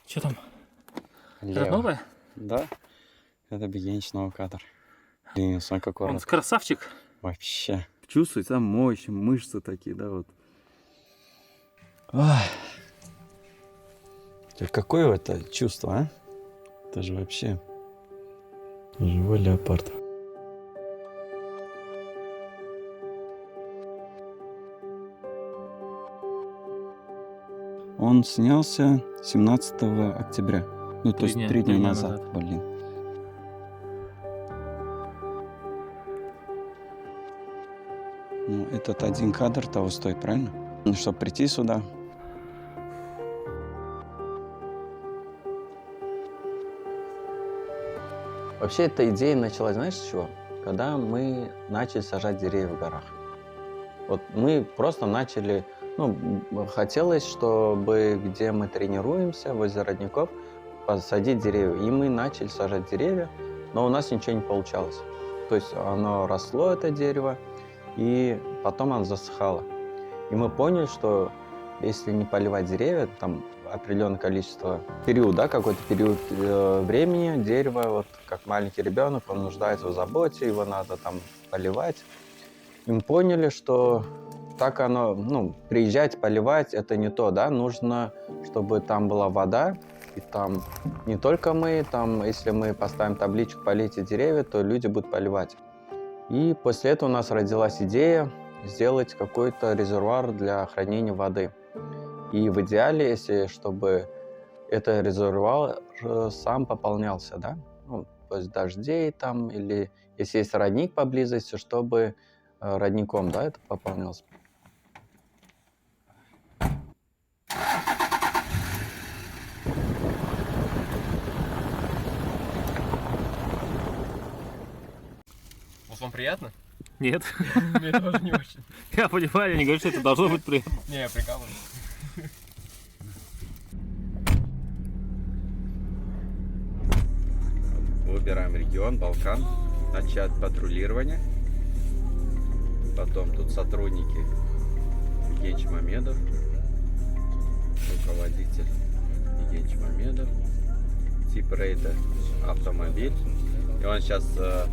Что там? Лево. Это новое? Да, это Бегенич новый кадр. Блин, он какой Он красавчик. вообще. Чувствуется там мощь, мышцы такие, да, вот. Какое это чувство, а? Это же вообще живой леопард. Он снялся 17 октября. Ну, то есть 3 дня назад. Блин. Ну, этот один кадр того стоит, правильно? Ну, чтобы прийти сюда. Вообще, эта идея началась, знаешь, с чего? Когда мы начали сажать деревья в горах. Вот мы просто начали, хотелось, чтобы где мы тренируемся, возле родников, посадить деревья. И мы начали сажать деревья, но у нас ничего не получалось. То есть оно росло, это дерево, и потом оно засыхало. И мы поняли, что если не поливать деревья, там определенное количество период, да, какой-то период времени, дерево, вот как маленький ребенок, он нуждается в заботе, его надо там поливать. И мы поняли, что так оно, приезжать, поливать, это не то, да, нужно, чтобы там была вода, и там не только мы, там, если мы поставим табличку «Полейте деревья», то люди будут поливать. И после этого у нас родилась идея сделать какой-то резервуар для хранения воды. И в идеале, чтобы этот резервуар сам пополнялся, да, после дождей там, или если есть родник поблизости, чтобы родником, да, это пополнялось. Вот вам приятно? Нет. Мне тоже не очень. Я понимаю, я не говорю, что это должно быть приятно. Не, я прикалываюсь. Выбираем регион, Балкан, начать патрулирование. Потом тут сотрудники Евгений Мамедов, руководитель Евгений Мамедов, тип рейда автомобиль. И он сейчас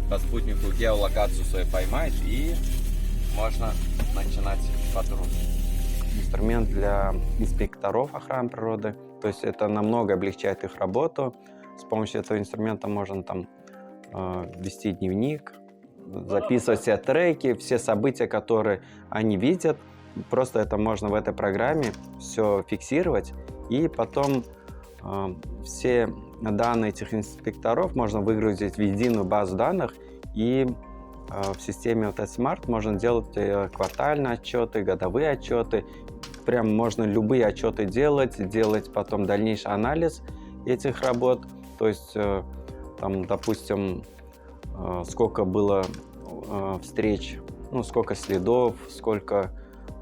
по спутнику геолокацию свою поймает, и можно начинать патруль. Инструмент для инспекторов охраны природы, то есть это намного облегчает их работу. С помощью этого инструмента можно там вести дневник, записывать все треки, все события, которые они видят. Просто это можно в этой программе все фиксировать, и потом все данные этих инспекторов можно выгрузить в единую базу данных, и в системе вот Smart можно делать квартальные отчеты, годовые отчеты. Прям можно любые отчеты делать потом дальнейший анализ этих работ. То есть, там, допустим, сколько было встреч, сколько следов, сколько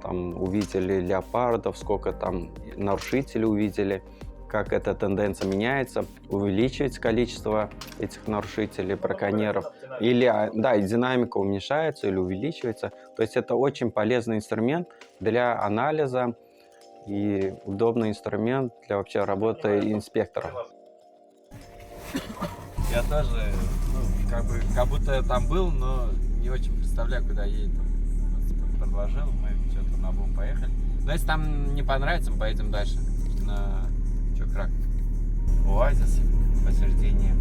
там увидели леопардов, сколько там нарушителей увидели, как эта тенденция меняется, увеличивается количество этих нарушителей, браконьеров, или, да, и динамика уменьшается или увеличивается. То есть это очень полезный инструмент для анализа и удобный инструмент для вообще работы инспекторов. Я тоже, как будто я там был, но не очень представляю, куда едем. Предложил, мы что-то на бум поехали. Но если там не понравится, мы поедем дальше на Чокрак. Оазис посередине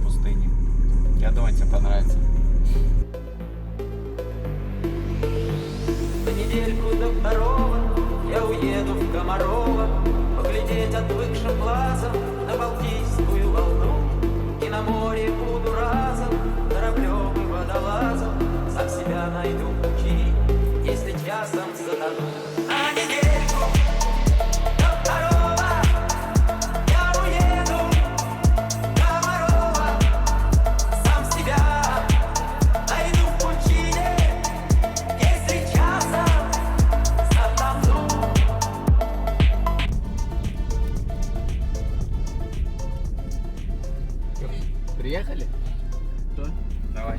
пустыни. Я думаю, тебе понравится. На недельку до второго я уеду в Комарово, поглядеть отвыкшим глазом на Балтийскую волну. И на море буду разом кораблем и водолазом, сам себя найду пути, если часом затону. На недельку до второго я уеду в Комарово, сам себя найду в пучине, если часом затону. Приехали? Да. Давай.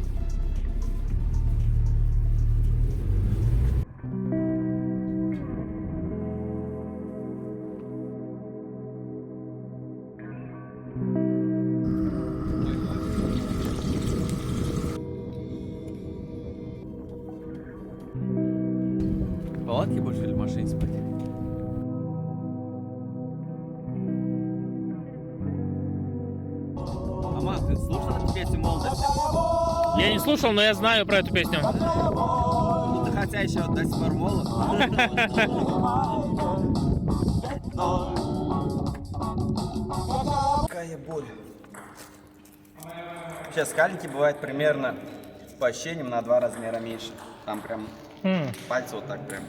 палатке больше или в машине спать? Аман, ты слушал эту песню молодости? Я не слушал, но я знаю про эту песню. Ну ты хотя еще до сих пор молод. Какая боль. Сейчас скалики бывают примерно по ощущениям на 2 размера меньше. Там прям пальцы вот так прям.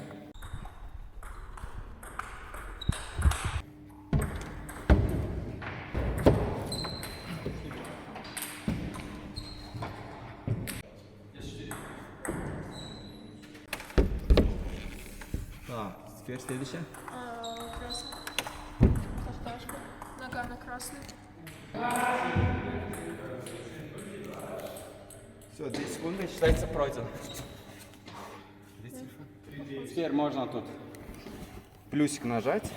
Так, теперь следующее. Красный. Картошка. Нога на красный. Все, 10 секунд считается пройден. Теперь можно тут плюсик нажать.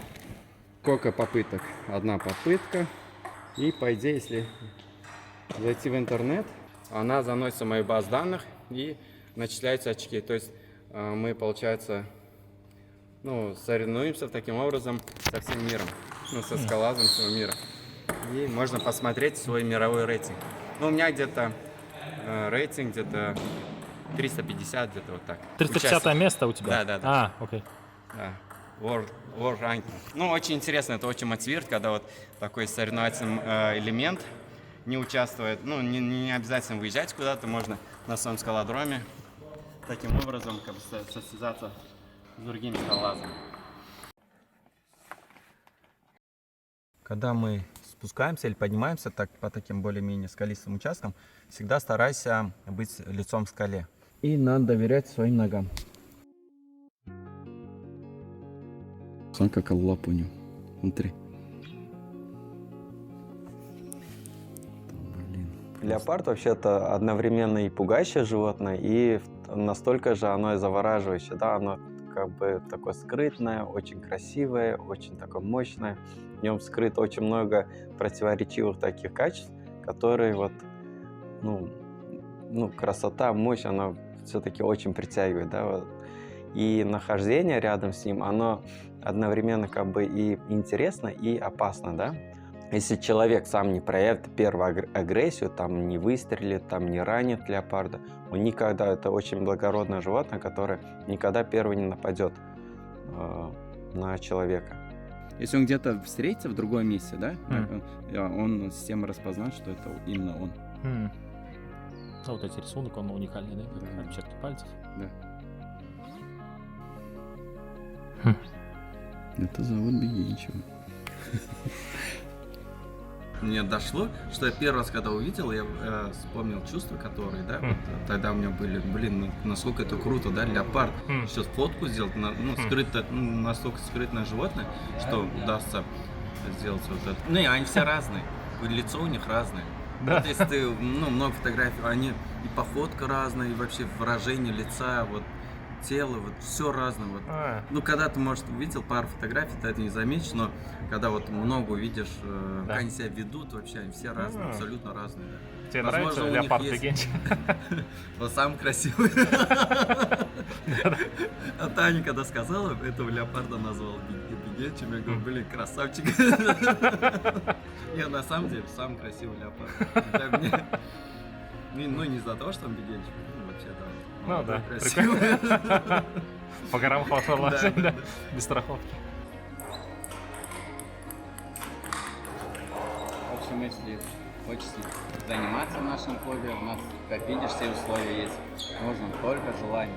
Сколько попыток? 1 попытка. И по идее, если зайти в интернет, она заносится в мою базу данных и начисляются очки. То есть мы, получается, соревнуемся таким образом со всем миром. Со скалолазом всего мира. И можно посмотреть свой мировой рейтинг. У меня где-то рейтинг где-то 350, где-то вот так. 350 место у тебя? Да. А, окей. Да. World Ranking. Очень интересно, это очень мотивирует, когда вот такой соревновательный элемент не участвует. Не обязательно выезжать куда-то, можно на своем скалодроме таким образом состязаться с другими скалолазами. Когда мы спускаемся или поднимаемся по таким более-менее скалистым участкам, всегда старайся быть лицом к скале. И надо доверять своим ногам. Смотри, какая лапа у него. Смотри. Леопард вообще-то одновременно и пугающее животное, и настолько же оно и завораживающее. Да? Оно как бы такое скрытное, очень красивое, очень такое мощное. В нем скрыто очень много противоречивых таких качеств, которые красота, мощь, она все-таки очень притягивает. Да? И нахождение рядом с ним, оно одновременно как бы и интересно, и опасно, да? Если человек сам не проявит первую агрессию, там не выстрелит, там не ранит леопарда, он никогда, это очень благородное животное, которое никогда первый не нападет на человека. Если он где-то встретится в другом месте, да, он система распознает, что это именно он. Вот эти рисунок, он уникальный, да? Как отпечатки пальцев. Да. Это завод Бегинчева. Мне дошло, что я первый раз, когда увидел, я вспомнил чувства, которые, да, вот, тогда у меня были, насколько это круто, да, леопард. Сейчас фотку сделать, настолько скрытное животное, что удастся сделать вот это. И они все разные, лицо у них разное. Да. Вот если ты, много фотографий, они и походка разная, и вообще выражение лица, вот, тело, вот все разное. Вот. Когда ты, может, увидел пару фотографий, ты это не заметишь, но когда вот много увидишь, как они себя ведут, вообще они все разные, абсолютно разные. Да. Тебе нравится леопард Бегинчев? Он самый красивый. А Таня, когда сказала, этого леопарда назвал Бегинчев, я говорю, красавчик. Нет, на самом деле, самый красивый леопард. Не из-за того, что он Бегинчев, вообще там. Да, красиво. По горам хорошо лазить, да, без страховки. В общем, если хочется заниматься в нашем клубе, у нас, как видишь, все условия есть. Нужно только желание.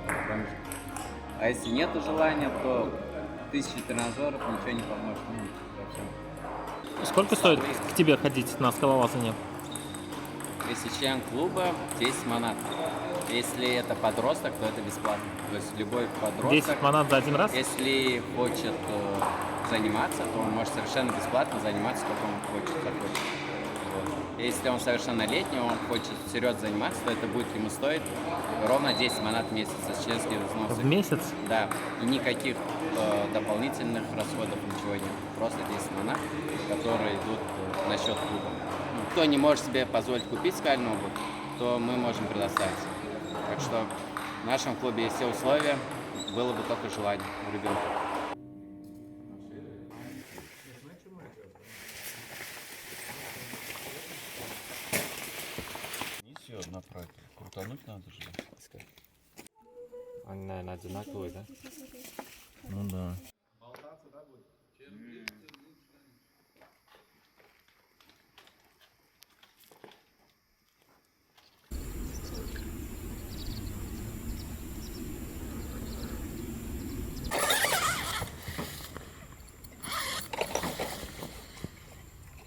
А если нет желания, то 1000 тренажеров ничего не поможет. Сколько стоит к тебе ходить на скалолазание? Если член клуба, 10 манат. Если это подросток, то это бесплатно. То есть любой подросток... 10 манат за один раз? Если хочет заниматься, то он может совершенно бесплатно заниматься, сколько он захочет. Вот. Если он совершеннолетний, он хочет серьезно заниматься, то это будет ему стоить ровно 10 манат в месяц за членские взносы. В месяц? Да. И никаких дополнительных расходов, ничего нет. Просто 10 манат, которые идут на счет клуба. Кто не может себе позволить купить скальную обувь, то мы можем предоставить. Так что в нашем клубе есть все условия, было бы только желание у ребенка. Вниз ее направить. Крутануть надо же. Они, наверное, одинаковые, да? Ну да.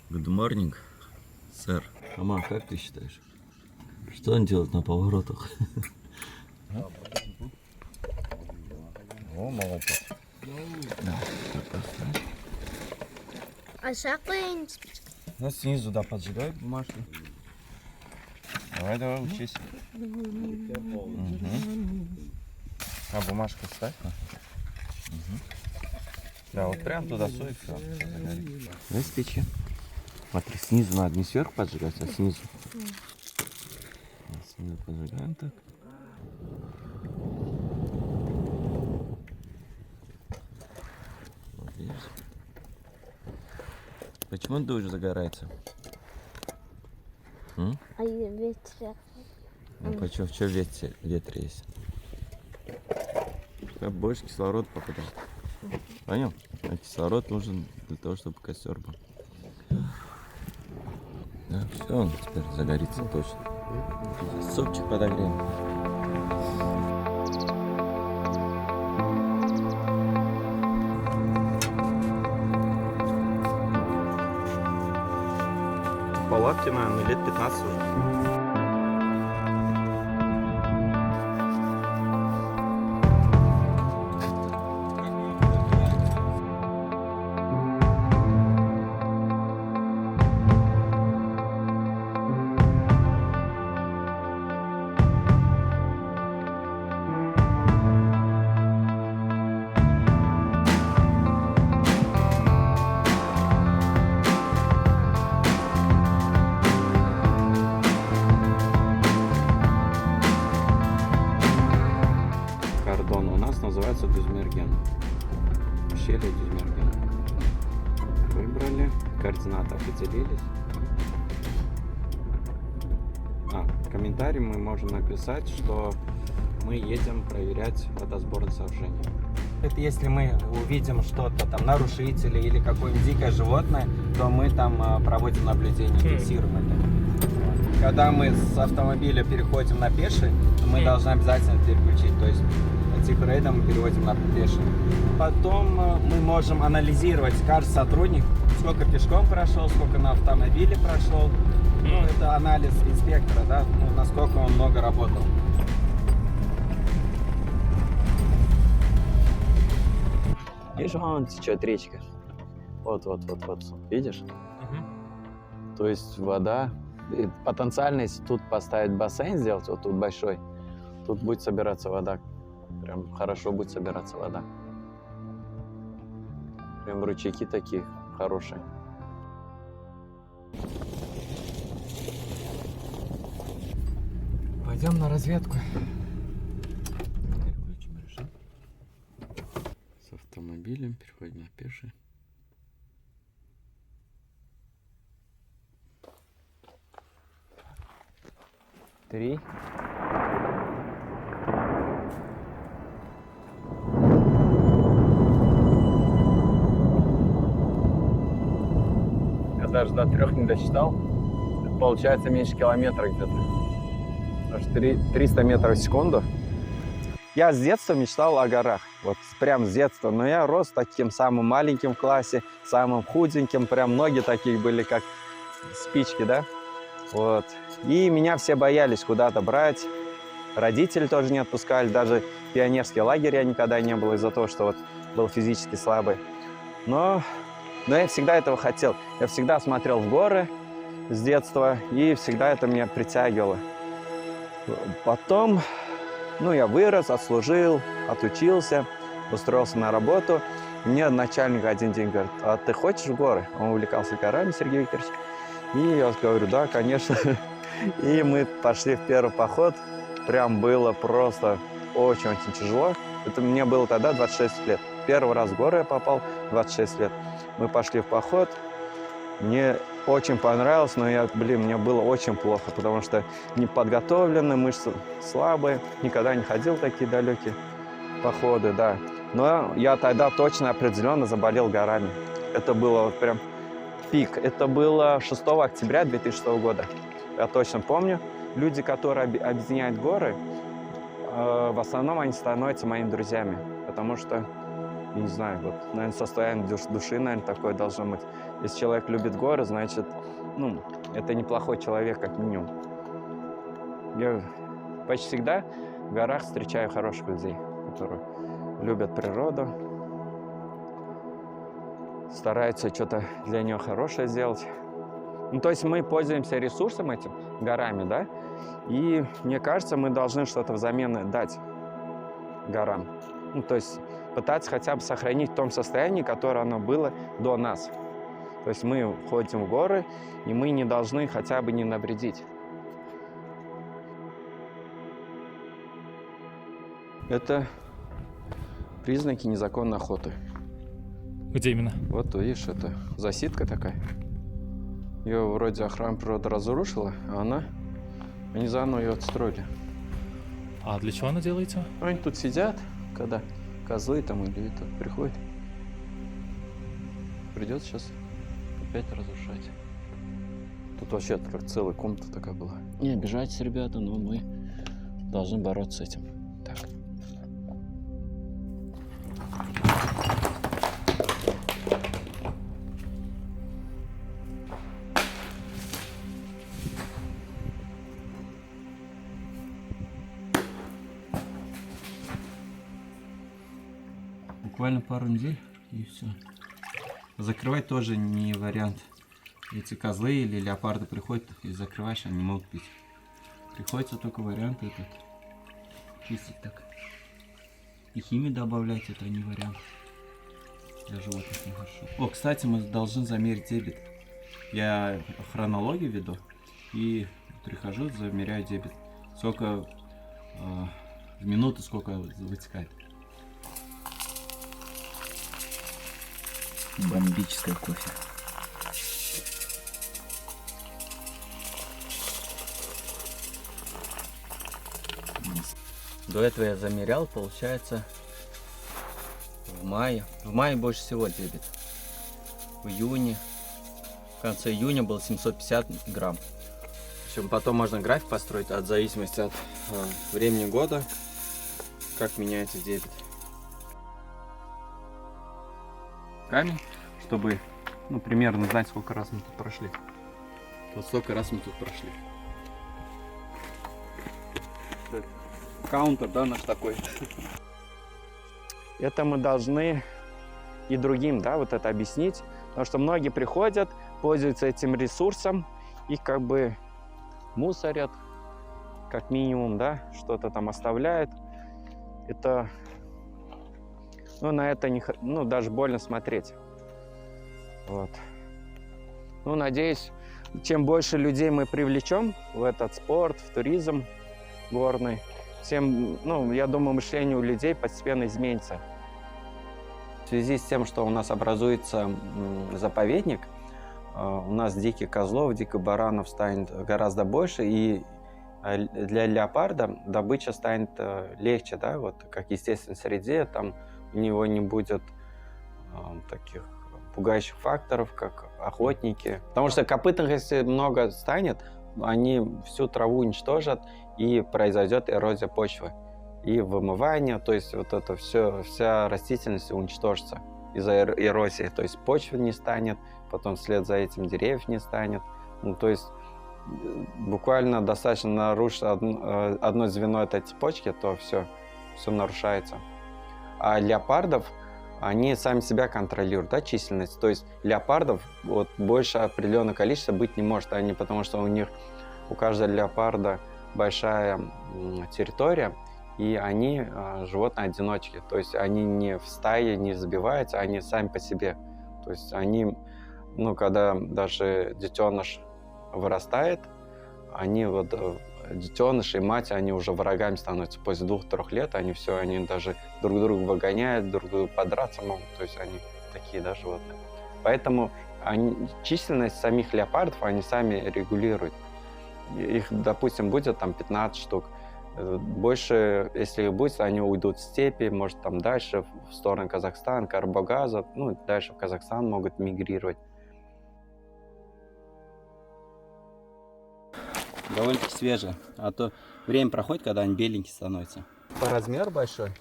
Good morning, сэр. Мама, как ты считаешь? Что он делает на поворотах? О, молодец. А шапка Ну, снизу, да, поджигай бумажку. Давай, давай, учись. А бумажку ставь. Да, вот прям туда суй, все. Дай спички. Смотри, снизу надо не сверху поджигать, а снизу. Снизу поджигаем так. Вот видишь? Почему душ загорается? А ветер. Ну, почему? В чем ветер есть? Как больше кислорода попадает. Понял? А кислород нужен для того, чтобы костер был. Да, все, он теперь загорится точно. Супчик подогреем. Палатке, наверное, лет 15 уже. Кордон у нас называется Дюзмерген. Ущелье Дюзмерген. Выбрали, координаты определились. Комментарий мы можем написать, что мы едем проверять водосборное сооружение. Это если мы увидим что-то там, нарушители или какое-нибудь дикое животное, то мы там проводим наблюдение, фиксируем это. Когда мы с автомобиля переходим на пеший, то мы должны обязательно переключить, то есть тип-рейда мы переводим на пеший. Потом мы можем анализировать каждый сотрудник, сколько пешком прошел, сколько на автомобиле прошел. Ну, это анализ инспектора, да, ну, насколько он много работал. Видишь, вон течет речка. Вот. Видишь? То есть вода. И потенциально, если тут поставить бассейн, сделать вот тут большой, тут будет собираться вода. Прям хорошо будет собираться вода. Прям ручейки такие хорошие. Пойдем на разведку. Переключим режим. С автомобилем переходим на пеший. Три. Я даже до 3 не досчитал. Это получается меньше километра где-то. Аж 300 метров в секунду. Я с детства мечтал о горах. Вот прям с детства. Но я рос таким самым маленьким в классе, самым худеньким. Прям ноги такие были, как спички, да? Вот. И меня все боялись куда-то брать. Родители тоже не отпускали. Даже пионерский лагерь я никогда не был из-за того, что вот был физически слабый. Но я всегда этого хотел. Я всегда смотрел в горы с детства, и всегда это меня притягивало. Потом, я вырос, отслужил, отучился, устроился на работу. Мне начальник один день говорит: а ты хочешь в горы? Он увлекался горами, Сергей Викторович. И я говорю: да, конечно. И мы пошли в первый поход. Прям было просто очень-очень тяжело. Это мне было тогда 26 лет. Первый раз в горы я попал, 26 лет. Мы пошли в поход. Мне очень понравилось, но мне было очень плохо, потому что не подготовлены, мышцы слабые. Никогда не ходил в такие далекие походы, да. Но я тогда точно определенно заболел горами. Это было вот прям пик. Это было 6 октября 2006 года. Я точно помню. Люди, которые объединяют горы, в основном они становятся моими друзьями. Потому что, я не знаю, вот, наверное, состояние души, наверное, такое должно быть. Если человек любит горы, значит, это неплохой человек, как минимум. Я почти всегда в горах встречаю хороших людей, которые любят природу, стараются что-то для нее хорошее сделать. То есть мы пользуемся ресурсом этим, горами, да, и мне кажется, мы должны что-то взамен дать горам. То есть пытаться хотя бы сохранить в том состоянии, которое оно было до нас. То есть мы ходим в горы, и мы не должны хотя бы не навредить. Это признаки незаконной охоты. Где именно? Вот видишь, это засидка такая. Ее вроде охрана природы разрушила, а они заново ее отстроили. А для чего она делается? Они тут сидят, когда козлы там или это приходят. Придется сейчас опять разрушать. Тут вообще как целая комната такая была. Не обижайтесь, ребята, но мы должны бороться с этим. Так. Буквально пару недель и все. Закрывать тоже не вариант. Эти козлы или леопарды приходят и закрываешь, они могут пить. Приходится только вариант этот чистить так. И химию добавлять, это не вариант. Для животных нехорошо. О, кстати, мы должны замерить дебет. Я хронологию веду и прихожу, замеряю дебет. Сколько в минуту сколько вытекает. Бомбическое кофе. До этого я замерял, получается, в мае. В мае больше всего дебет. В июне, в конце июня было 750 грамм. В общем, потом можно график построить от зависимости от времени года, как меняется дебет. Камень, чтобы примерно знать, сколько раз мы тут прошли. Вот столько раз мы тут прошли. Каунтер, да, наш такой. Это мы должны и другим, да, вот это объяснить, потому что многие приходят, пользуются этим ресурсом, их как бы мусорят, как минимум, да, что-то там оставляют. Это, на это не, даже больно смотреть. Вот. Надеюсь, чем больше людей мы привлечем в этот спорт, в туризм горный, тем, я думаю, мышление у людей постепенно изменится. В связи с тем, что у нас образуется заповедник, у нас диких козлов, диких баранов станет гораздо больше, и для леопарда добыча станет легче, да, вот как в естественной среде, там у него не будет таких пугающих факторов, как охотники. Потому что копытных, если много станет, они всю траву уничтожат, и произойдет эрозия почвы и вымывание, то есть вот это все, вся растительность уничтожится из-за эрозии, то есть почвы не станет, потом вслед за этим деревьев не станет, то есть буквально достаточно нарушить одно звено этой цепочки, то все нарушается. А леопардов, они сами себя контролируют, да, численность, то есть леопардов вот больше определенного количества быть не может, потому что у каждого леопарда большая территория, и они животные-одиночки. То есть они не в стае, не сбиваются, они сами по себе. То есть они, когда даже детеныш вырастает, они вот детеныши и мать, они уже врагами становятся после 2-3 лет, они даже друг друга выгоняют, друг друга подраться могут, то есть они такие, да, животные. Поэтому численность самих леопардов они сами регулируют. Их, допустим, будет там 15 штук. Больше, если их будет, они уйдут в степи, может, там дальше, в сторону Казахстана, Карбогаза, ну, дальше в Казахстан могут мигрировать. Довольно-таки свежие. А то время проходит, когда они беленькие становятся. По размеру большой.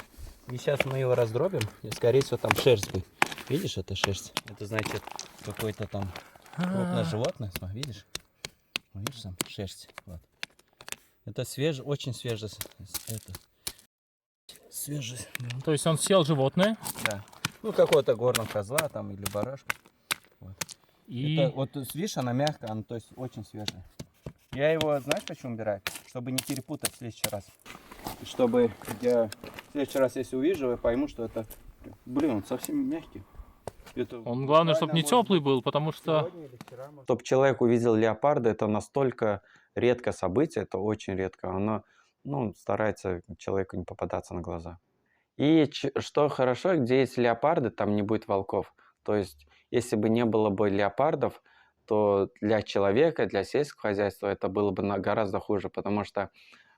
И сейчас мы его раздробим, и, скорее всего, там шерсть будет. Видишь, это шерсть? Это значит какое-то там крупное животное. Смотри, видишь? Видишь, там шерсть. Вот. Это свежий, очень свежий. Это свежий. То есть он съел животное, Да. Ну, какого-то горного козла там или барашка. Вот. и Это, вот видишь, она мягкая, она то есть очень свежая. Я его, знаешь, почему убираю? Чтобы не перепутать в следующий раз. Чтобы я в следующий раз, если увижу, я пойму, что это... Блин, он совсем мягкий. Это он главное, чтобы не буквально теплый был, потому что сегодня или вчера, может. Чтобы человек увидел леопарда, это настолько редкое событие, это очень редко. Оно, ну, старается человеку не попадаться на глаза. И что хорошо, где есть леопарды, там не будет волков. То есть, если бы не было бы леопардов, то для человека, для сельского хозяйства это было бы гораздо хуже, потому что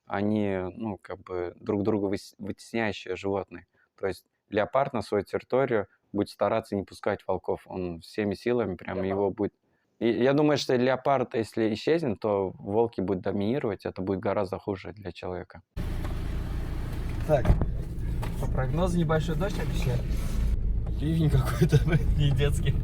они, ну, как бы друг друга вытесняющие животные. То есть леопард на свою территорию будет стараться не пускать волков. Он всеми силами прямо его будет... И я думаю, что леопард, если исчезнет, то волки будут доминировать, это будет гораздо хуже для человека. Так, по прогнозу небольшой дождь обещали. Ливень какой-то, не детский.